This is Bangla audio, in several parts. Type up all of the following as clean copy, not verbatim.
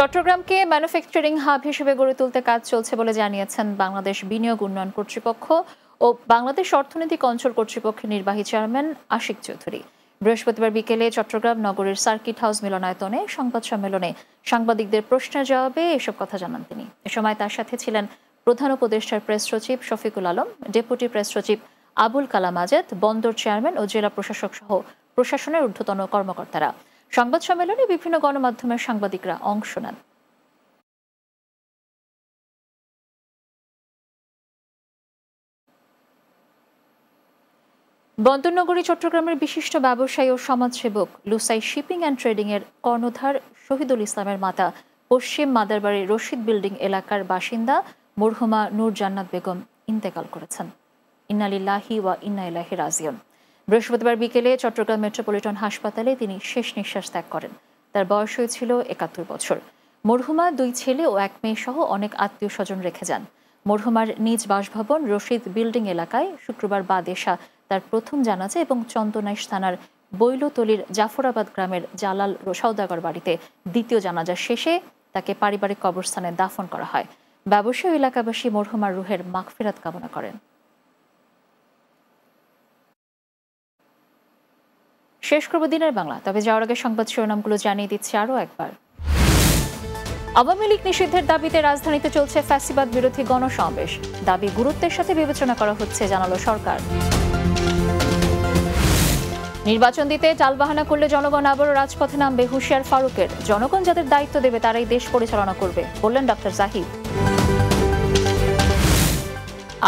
চট্টগ্রামকে ম্যানুফ্যাকচারিং হাব হিসেবে গড়ে তুলতে কাজ চলছে বলে জানিয়েছেন বাংলাদেশ বিনিয়োগ উন্নয়ন কর্তৃপক্ষ ও বাংলাদেশ অর্থনৈতিক অঞ্চল কর্তৃপক্ষের নির্বাহী চেয়ারম্যান আশিক চৌধুরী। বৃহস্পতিবার বিকেলে চট্টগ্রাম নগরের সার্কিট হাউস মিলনায়তনে সংবাদ সম্মেলনে সাংবাদিকদের প্রশ্নের জবাবে এসব কথা জানান তিনি। এ সময় তার সাথে ছিলেন প্রধান উপদেষ্টার প্রেস সচিব শফিকুল আলম, ডেপুটি প্রেস সচিব আবুল কালাম আজাদ, বন্দর চেয়ারম্যান ও জেলা প্রশাসক সহ প্রশাসনের ঊর্ধ্বতন কর্মকর্তারা। সংবাদ সম্মেলনে বিভিন্ন গণমাধ্যমের সাংবাদিকরা অংশ নেন। বন্দরনগরী চট্টগ্রামের বিশিষ্ট ব্যবসায়ী ও সমাজসেবক লুসাই শিপিং অ্যান্ড ট্রেডিং এর কর্ণধার শহীদুল ইসলামের মাতা পশ্চিম মাদারবাড়ির রশিদ বিল্ডিং এলাকার বাসিন্দা মরহুমা নূর জান্নাত বেগম ইন্তেকাল করেছেন। ইন্না লিল্লাহি ওয়া ইন্না ইলাইহি রাজিউন। বৃহস্পতিবার বিকেলে চট্টগ্রাম মেট্রোপলিটন হাসপাতালে তিনি শেষ নিঃশ্বাস ত্যাগ করেন। তার বয়স হয়েছিল ৭১ বছর। মরহুমা ২ ছেলে ও ১ মেয়ে সহ অনেক আত্মীয় স্বজন রেখে যান। মরহুমার নিজ বাসভবন রশিদ বিল্ডিং এলাকায় শুক্রবার বাদেশা তার প্রথম জানাজা এবং চন্দনাইশ থানার বৈলতলির জাফরাবাদ গ্রামের জালাল সওদাগর বাড়িতে দ্বিতীয় জানাজা শেষে তাকে পারিবারিক কবরস্থানে দাফন করা হয়। ব্যবসায়ী এলাকাবাসী মরহুমার রুহের মাগফিরাত কামনা করেন। শেষ করব দিনের বাংলা, তবে যাওয়ার আগে সংবাদ শিরোনামগুলো জানিয়ে দিচ্ছি আরও একবার। আওয়ামী লীগ নিষিদ্ধের দাবিতে রাজধানীতে চলছে ফ্যাসিবাদ বিরোধী গণসমাবেশ। দাবি গুরুত্বের সাথে বিবেচনা করা হচ্ছে, জানালো সরকার। নির্বাচন দিতে টালবাহানা করলে জনগণ আবারও রাজপথে নামবে, হুঁশিয়ার ফারুকের। জনগণ যাদের দায়িত্ব দেবে তারাই দেশ পরিচালনা করবে, বললেন ডক্টর জাহিদ।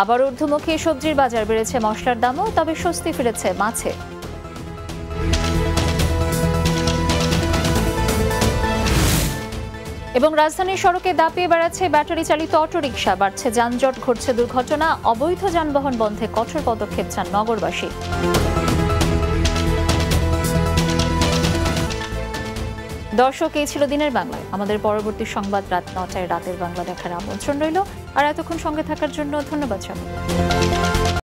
আবার ঊর্ধ্বমুখী সবজির বাজার, বেড়েছে মশলার দামও, তবে স্বস্তি ফিরেছে মাছে। এবং রাজধানীর সড়কে দাপিয়ে বেড়াচ্ছে ব্যাটারি চালিত অটোরিকশা, বাড়ছে যানজট, ঘটছে দুর্ঘটনা। অবৈধ যানবাহন বন্ধে কঠোর পদক্ষেপ চান নগরবাসী। দর্শক, এই ছিল দিনের বাংলায়। আমাদের পরবর্তী সংবাদ রাত ৯টায় রাতের বাংলা দেখার আমন্ত্রণ রইল। আর এতক্ষণ সঙ্গে থাকার জন্য ধন্যবাদ সবাই।